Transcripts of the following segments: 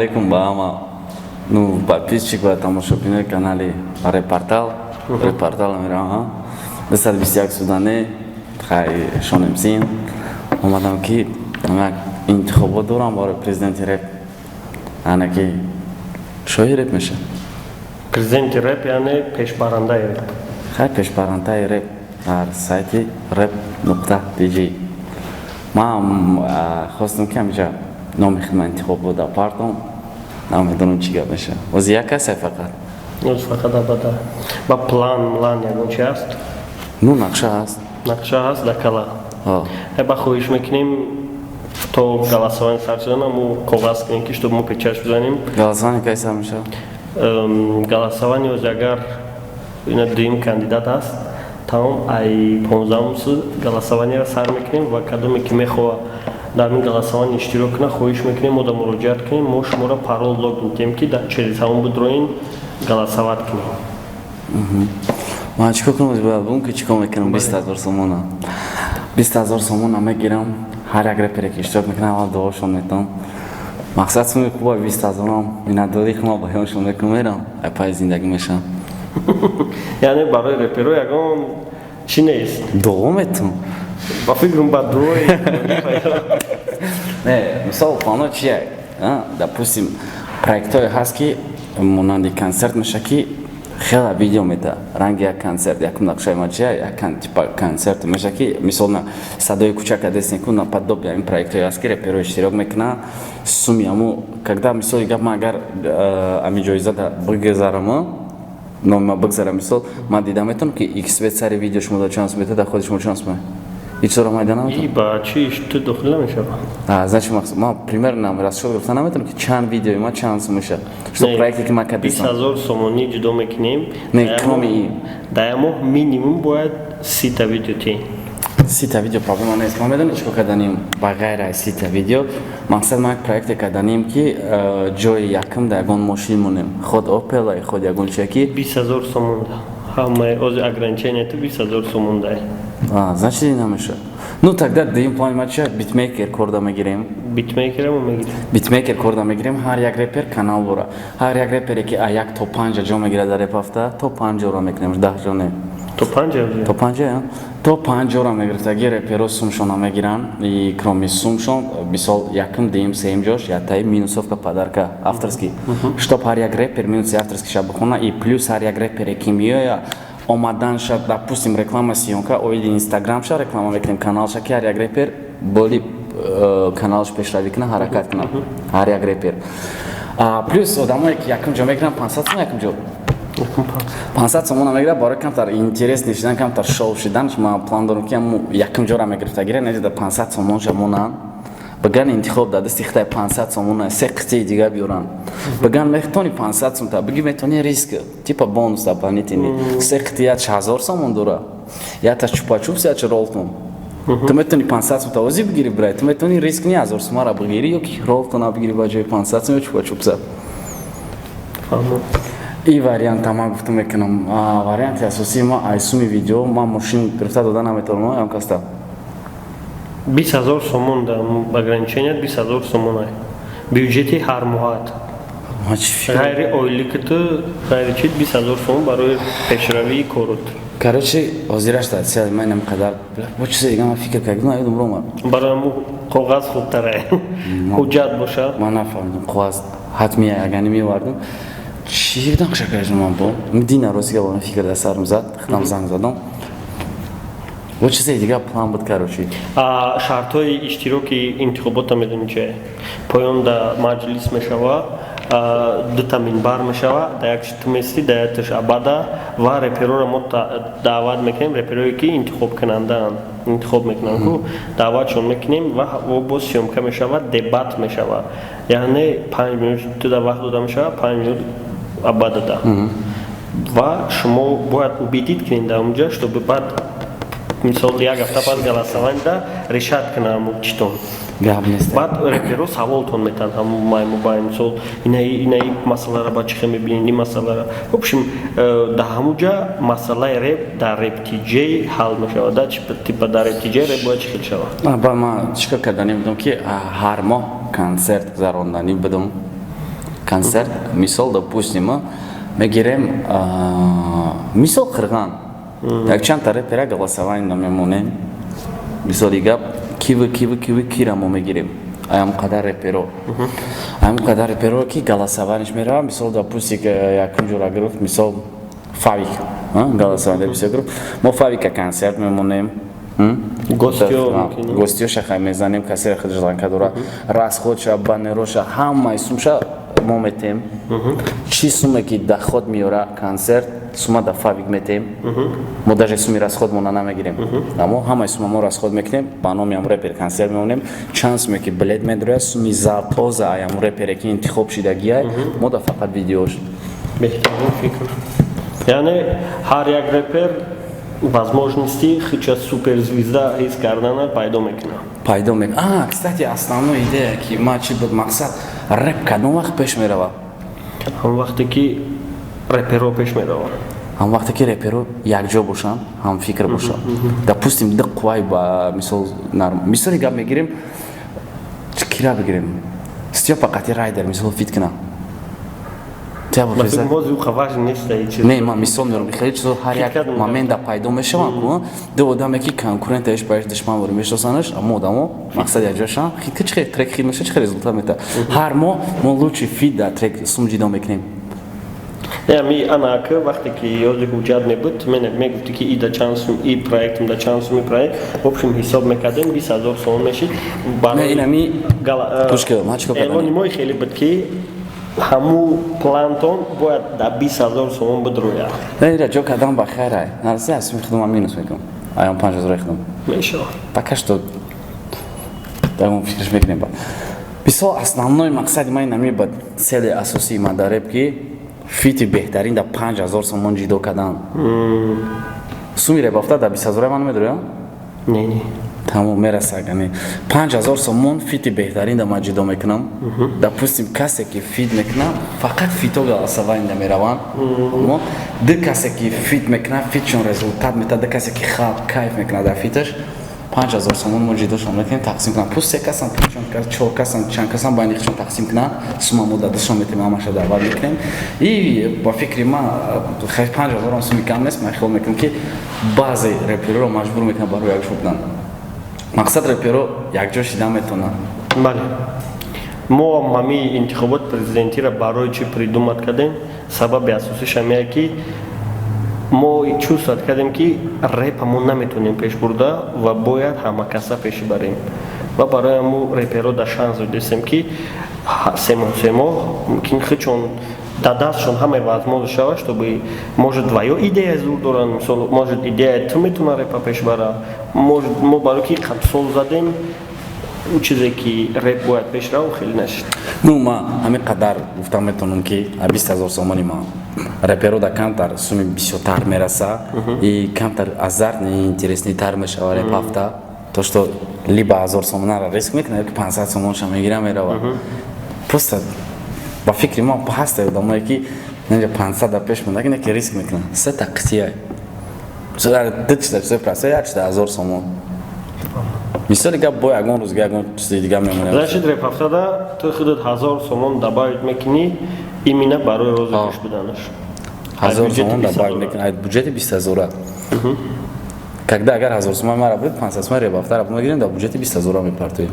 алейкум ба ҳама. Ну, подписчик ва тамошобинони канали Репортал. Репортал мерам. 221 судане. Хай шонемсин. Омадам ки ана интихобот дорам барои президенти реп. Ана ки шои реп меша. Президенти реп яъне пешбарандаи реп. Хай пешбарандаи реп дар сайти rep.dj. Ман хостам ки ҳамиҷа номи хидмат интихобот дар партам. Намедонам чӣ гап меша. Ози як касе фақат. Оз фақат абада. Ба план ягон чи аст? Ну, нақша аст. Нақша ҳаст дар кала. Ба хоҳиш мекунем то галасование сар шуда мо коғаз кунем ки чтобы мо печаш бизанем. Галасование кайса меша? Галасование оз агар ина дуюм кандидат аст, тамом ай 15 галасованиеро сар мекунем ва кадоме ки мехоҳа дар ин галасование иштирок кунад хоҳиш мекунем мо да муроҷиат кунем, мо шуморо парол лог медиҳем ки через ҳамон бидроин галасоват кунем. Ман чӣ кор кунам ози баъд ки чӣ кор мекунам 20000 сомона. 20000 сомона мегирам, ҳар як репере ки иштирок мекунам аввал дуошон метавам. Мақсад суми хуба 20000 миннатдорӣ хума баёншон мекунам мерам, ай пай зиндагӣ мешавам. Яъне барои реперо ягон чӣ нест. Дуо метавам. Ба фикрам ба дуои не, мисол плано чие? Допустим, проектҳое ҳаст ки монанди концерт меша ки хела видео мета ранги як концерт якум нақшаи ма чия як типа концерт меша ки мисол на садои кӯчак адес некун на подобие ин проектҳое ҳаст ки реперо иштирок мекунад суми аму когда мисоли гап ман агар ами ҷоизада бигзарама номи ма бигзарам мисол ман дида метавонам ки иксвет сари видео шумо дар чанс мета дар ходи шумо чанс мea ҳеҷ чора майда наметавонам. И ба чи ту дохил намешава? Значит ман примерно расчёт гуфта наметавонам ки чанд видеои ма чанс меша. Что проекте ки ман кардам 20000 сомонӣ ҷудо мекунем. Не, кроме ин. Дар моҳ минимум бояд 30 та видео тиен. 30 та видео проблема нест. Ман медонам чӣ кор карданем ба ғайр аз 30 та видео. Мақсад ман як проекте карданем ки ҷои якум дар ягон мошин монем. Худ Opel ай худ ягон чия ки 20000 сомонда. Ҳамаи ози ограниченияту 20000 сомонда. Значит ин намеша. Ну тогда дуюм плани ма чия битмейкер корда мегирем. Битмейкерам мегирем. Битмейкер корда мегирем. Ҳар як репер канал дора. Ҳар як репере ки як то 5 ҷо мегирад дар реп ҳафта, то 5 ҷоро мекунем, 10 ҷо не. То 5 ҷо? То 5 ҷо, то 5 ҷоро мегирифтаги реперо сумшона мегиран и кроме сумшон мисол якум дуюм сеюм ҷош ятаи минусовка подарка авторски. Чтоб ҳар як репер минуси авторски ша бихона и плюс ҳар як репере ки меоя омадан шад, допустим, реклама съёмка, оиди Instagram ша реклама мекунем канал ша ки ҳар як репер боли каналш пешравӣ кунад, ҳаракат кунад. ҳар як репер. Плюс одамое ки якум ҷо мегиранд 500 сом якум ҷо. 500 сомона мегирад барои камтар интерес нишидан, камтар шоу шидан, ман план дорам ки якум ҷора мегирифтагире, не да 500 сомонша монанд. Баган интихоб дар дасти хитай 500 сомона се қисъи дига биёранд. Баган метавони 500 сом та биги метавони риск типа бонус дополнительный се қисъи 1000 сомон дора. Я та чупа-чупс я ролтон. Ту метавони 500 сом та ози бигири брай, ту метавони риск не 1000 сомара бигири ё ки ролтона бигири ба ҷои 500 сом ё чупа-чупса. И варианта ман гуфта мекунам. Варианти асосии ма айсуми видео ман мошин гирифта дода наметавонам ям каста. 20000 сомон да ограниченият 20000 сомон ай. Бюджети ҳар моҳат. Ғайри ойликату ғайри чӣ 20000 сомон барои пешравии корот. Короче, ҳозираш татсия ман намқадар бо чизе дига ман фикр кардам, наёдам рома. Барои мо коғаз хубтар ай. Ҳуҷҷат боша. Ман нафаҳмидам коғаз ҳатми ягани мевардам. Чӣ нақша кардам ман бо? Дина розига бо фикр дар сарам зад, худам занг задам. Бо чизе дига план буд короче. Шартҳои иштироки интихобота медонӣ чи? Поён да маҷлис мешава, дута минбар мешава, да якш ту мести, да якташ абада ва репероро мо даъват мекунем, реперое ки интихоб кунандаанд, интихоб мекунанд ку даъватшон мекунем ва боз съёмка мешава, дебат мешава. Яъне 5 минут туда вақт дода мешава, 5 минут абада да. Ва шумо бояд убедит кунед дар онҷа, чтобы баъд мисол як ҳафта пас галасованда решат кунам читон. Баъд реперо саволтон метан ҳамаи мобаи мисол инаи масъаларо ба чӣ хел мебинед ин масъаларо. В общем дар ҳамуҷа масъалаи реп дар рептиҷей ҳал мешавад. Да типа дар рептиҷей реп бояд чӣ хел шавад. Ба ман чӣ кор карданӣ будам ки ҳар моҳ концерт гузаронданӣ будам. концерт, мисол, допустим, мегирем, мисол Кырган, як чанд та репера голосование намемонем, мисол ига кира мо мегирем, аям қадар реперо, ки голосованиеш мерава, мисол, допустим, яким ҷура гирифт, мисол, Фавик, голосование бисёр, мо Фавика концерт мемонем, гостиё шахай мезанем, касе хиджланка дора, расходша, банероша, ҳамаи сумша мо метем, чӣ суме ки доход меёра концерт, сума да Фавик метем, мо даже суми расходмона намегирем, аммо ҳамаи сума мо расход мекунем, ба номи ам репер концерт мемонем, чанд суме ки билет медурояд, суми зарпоза ам репере ки интихоб шидагияй, мо да фақат видеош. Беҳтарин фикр. Яъне ҳар як репер возможности хича суперзвезда ҳис кардана пайдо мекунад. Кстати, основная идея, ки ма чӣ буд мақсад, рэп кадом вақт пеш мерава? Ҳам вақте ки реперо пеш мерава. Ҳам вақте ки реперо якҷо бошанд, ҳамфикр бошанд. Допустим, ди қуввай ба мисоли гап мегирем, кира бигирем? Стёпа Қати Райдер мисол фит кунад. Не, ма мисол мерам, хеле чизо ҳар як момента пайдо мешаванд, ду одаме ки конкурентаеш бааш душман вори мешиносанаш, аммо одамо мақсад якҷо шаванд, ки чӣ хел трек хит меша, чӣ хел результат мета. Ҳар моҳ мо лучший фит дар трек сум ҷидо мекунем. Ми анака вақте ки ёзи ҳуҷҷат мебуд, мегуфти ки ида чанд сум и проектм да чанд суми проект, в общем ҳисоб мекардем 20,000 сомон мешид. Эълони мои хеле буд ки ҳаму плантон бояд да 20,000 сомон бидрояд. Ира ҷо кардам ба хайрай. Нарси аз суми хидмам минус мекунам. Аям 5,000 хидмам. Мешава. Пока что давом фикраш мекунем. Бисёр основной мақсади ман нами ба цели асосии ман дар реп ки фити беҳтарин да 5,000 сомон ҷидо кардан. Суми репафта да 20,000 ман медоя? Не. Тамом мерасад, яъне 5,000 сомон фити беҳтарин да ман ҷидо мекунам. Допустим, касе ки фит мекунад, фақат фито голосование да мераванд. Ду касе ки фит мекунад, фитшон результат метад, ду касе ки халқ кайф мекунад дар фиташ, 5,000 сомон мо ҷидошон мекунем, тақсим кунам. Плюс 3 касан, 4 касан, чанд касан байни хишон тақсим кунад, сума мо дадашон метем, ҳамаша даъват мекунем. И ба фикри ман, хай 5,000 суми кам нест, ман хиёл мекунам ки баъзе репероро маҷбур мекунад барои якҷо будан. Мақсад реперо якҷо шида метавонад. Бале. Мо ҳамаи интихобот президентиро барои чӣ придумат кардем? Сабаби асосиш ҳамея ки мо чувстват кардем ки репамон наметавонем пеш бурда ва бояд ҳамакаса пеш барем. Ва барои ҳаму реперо да шанс додистем ки се моҳ мумкин хичон да дастшон ҳамаи возможност шава, чтобы может твоё идея зур доранд, мисол может идея ту метавона репа пеш бара, может мо барои ки қад сол задем чизе ки реп бояд пеш рав хеле нашид. Ма ҳамин қадар гуфта метавонам ки 20,000 сомони ма реперо да камтар суми бисёртар мераса и камтар азартни интереснитар мешава реп ҳафта, то што либо 1000 сомонара риск мекунад, ки 500 сомонша мегира мерава. Просто ба фикри мо ҳаста одамое ки 500 да пеш монда, ки неки риск мекунад. Се тақсияй. Се прасая 1000 сомон. Мисали гап бо ягон рӯз ягон чизи дига мемонад. Зашид реп ҳафтада ту худут 1000 сомон добавить мекунӣ именно барои рози пеш буданаш. 1000 сомон добавить мекунӣ. Бюджети 20,000. Когда агар 1000 сомон мара будет 500 сомон реп ҳафта рап мегирем, да бюджети 20,000 мепартоем.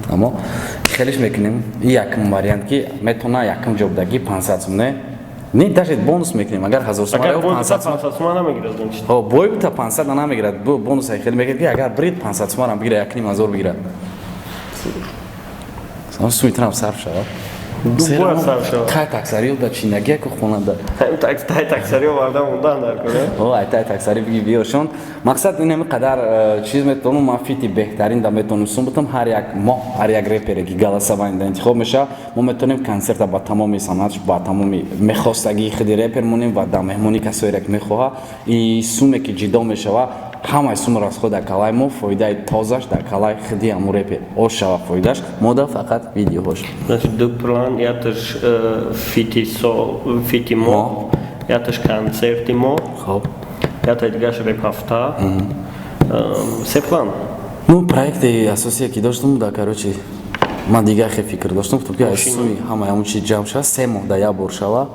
Аммо хелеш мекунем. И якм вариант ки метавона якм ҷо будагӣ 500 сомон не даже бонус мекунем. Агар 1000 сомон агар 500 сомон намегирад значит. Бой бута 500 намегирад. Бонус хеле мегирад ки агар брид 500 сомон бигира 1,5 бигира. Сум метавонам сарф шавад. Дуба сарф шавад. Тай таксариё да чинагия ку хонанда. Тай таксариё варда мундан дар куне. Ай тай таксари биги биёшон. Мақсад ин ҳами қадар чиз метавонам ма фити беҳтарин да метавонам сум бутам ҳар як моҳ ҳар як репере ки голосование да интихоб меша, мо метавонем концерта ба тамоми санъатш ба тамоми мехостагии худи репер монем ва да меҳмони касое ки мехоҳа и суме ки ҷидо мешава ҳамаи сум расход дар калаи мо, фоидаи тозаш дар калаи худи ҳамун репер ош шава фоидаш, мо да фақат видеоҳош. Значит ду план яташ фити мо, яташ концерти мо. Хоб. Ята дигаш реп ҳафта. Се план. Ну проекти асосие ки доштум да короче من دیگه خیلی فکر داشتم گفتم که سومی همون چی جمع شد 3 ماه در یک بار شود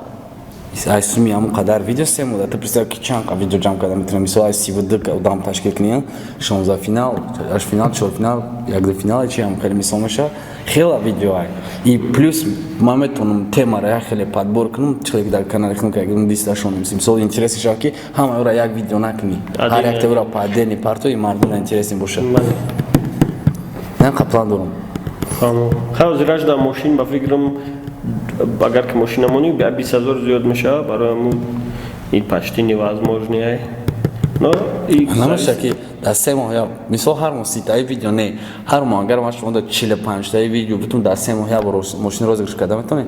ای سومی همون قدر ویدیو 3 ماه تو پرسیدم که چند ویدیو جمع کردم میتونم مثلا 32 ادام تشکیل کنیم 16 فینال 8 فینال 4 فینال یک فینال چی هم خیلی مثلا میشه خیلی ویدیو های ای پلیس ما میتونم تما را خیلی پادبور کنم چه در کانال خودم که اگه دیستاشون مثلا اینترسی شد که همه را یک ویدیو نکنی هر یک تورا پادنی پارتوی مردم اینترسی باشه من قبلا دارم خب زیراش در ماشین با فکرم اگر که ماشینمونی 20000 زیاد میشه برای این پشتی невозможно ای نه نمیشه که در 3 ماه یا مثلا هر ماه 30 تا ویدیو نه هر ماه اگر ما شما 45 تا ویدیو بتون در 3 ماه یا برای ماشین розыгрыш کردم میتونی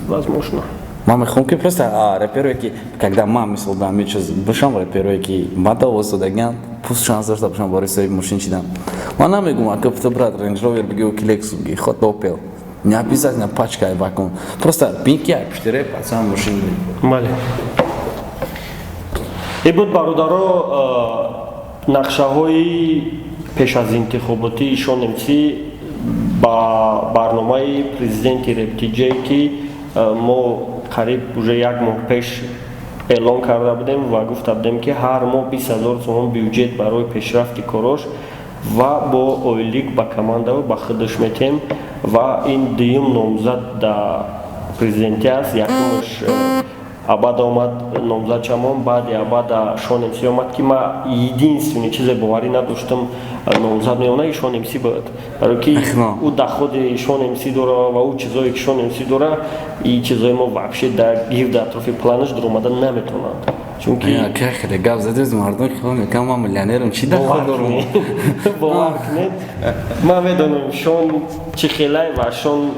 возможно ما میخوام که просто рэперы که когда ما مثلا با می چیز باشم рэперы که ماده واسدگان پوست شانس داشته باشم برای سری ماشین چیدم ما نمیگم که تو برات رنج روور بگو کلکس بگی خود اوپل не обязательно пачкай вакуум просто пинки пиштере пацан машин бале и буд бародаро нақшаҳои пеш аз интихоботи ишон немци ба барномаи президенти рептиҷе ки мо қариб уже як моҳ пеш эълон карда будем ва гуфта будем ки ҳар моҳ 20000 сомон бюҷет барои пешрафти корош ва бо оилик ба командао ба худаш метем ва ин дуюм номзад да президентӣ аст якумаш абад омад номзадчамон баъди абада шон эмси омад ки ма единственный чизе боварӣ надоштам номзад меона ишон эмси буд барои ки ӯ доходи шон эмси дора ва ӯ чизое ки шон эмси дора и чизои мо вообще да гирди атрофи планаш дуромада наметавонанд чунки хеле гап задез мардон хо мекам ма миллионерам чи доход дорам бовар кунед ма медонам шон чӣ хелай ва шон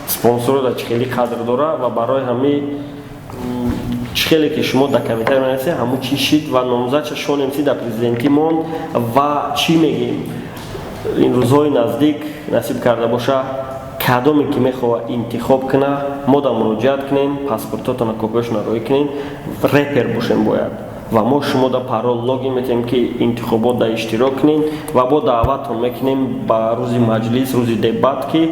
спонсорора чӣ хели қадр дора ва барои ҳами чӣ хеле ки шумо да комментарий менависед ҳамун чӣ шид ва номзадша шон эмси да президентӣ монд ва чӣ мегем ин рӯзҳои наздик насиб карда боша кадоме ки мехоҳа интихоб куна мо да муроҷиат кунем паспортотона копиёшона роӣ кунем репер бошем бояд ва мо шумо да парол логин метем ки интихобот да иштирок кунем ва бо даъватон мекунем ба рӯзи маҷлис рӯзи дебат ки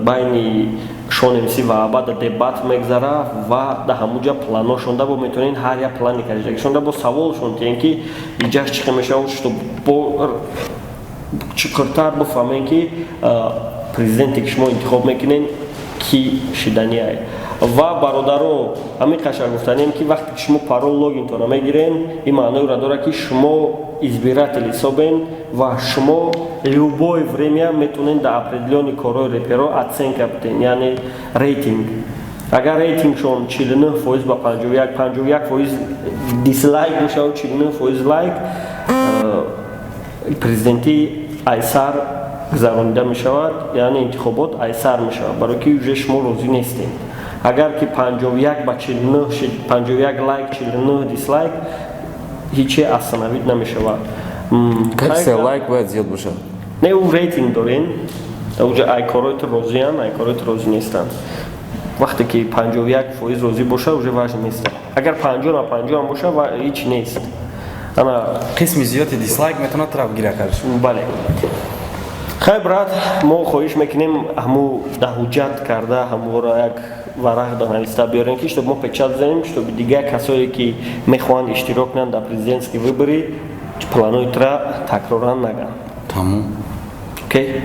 байни шон эмси ва абада дебат мегзара ва да ҳамуҷа планошонда бо метавонем ҳар як плани каждагишонда бо саволшон тиен ки иҷаш чӣ мешавад што бо чиқуртар бифаҳмем ки президенте ки шумо интихоб мекунем ки шиданиай ва бародаро ҳамин қашар гуфтанем ки вақте ки шумо парол логинтона мегирем ин маъноиро дорад ки шумо избиратель ҳисобен ва шумо любое время метавонед дар определённи корҳои реперо оценка биден яъне рейтинг агар рейтингшон 49% ба 51% дислайк мешавад 49% лайк президентӣ айсар гузаронида мешавад яъне интихобот айсар мешавад барои ки уже шумо розӣ нестед агар ки 51 ба 49 51 лайк 49 дислайк ҳиче остановид намешавад как лайк бояд зиёд бошад не ӯ рейтинг дорен уҷа ай короито розиян ай короито розӣ нестанд вақте ки 51% розӣ боша уже важн нест агар 50 на 50 ҳам боша ҳич нест ана қисми зиёди дислайк метавонад тараф гира кард бале хай брат мо хоҳиш мекунем ҳаму даҳуҷат карда ҳамуро як варақ да нависта биёрем ки чтобы мо печат занем чтобы дига касое ки мехоҳанд иштирок кунанд дар президентские выборы планоитра такроран наган тамом окей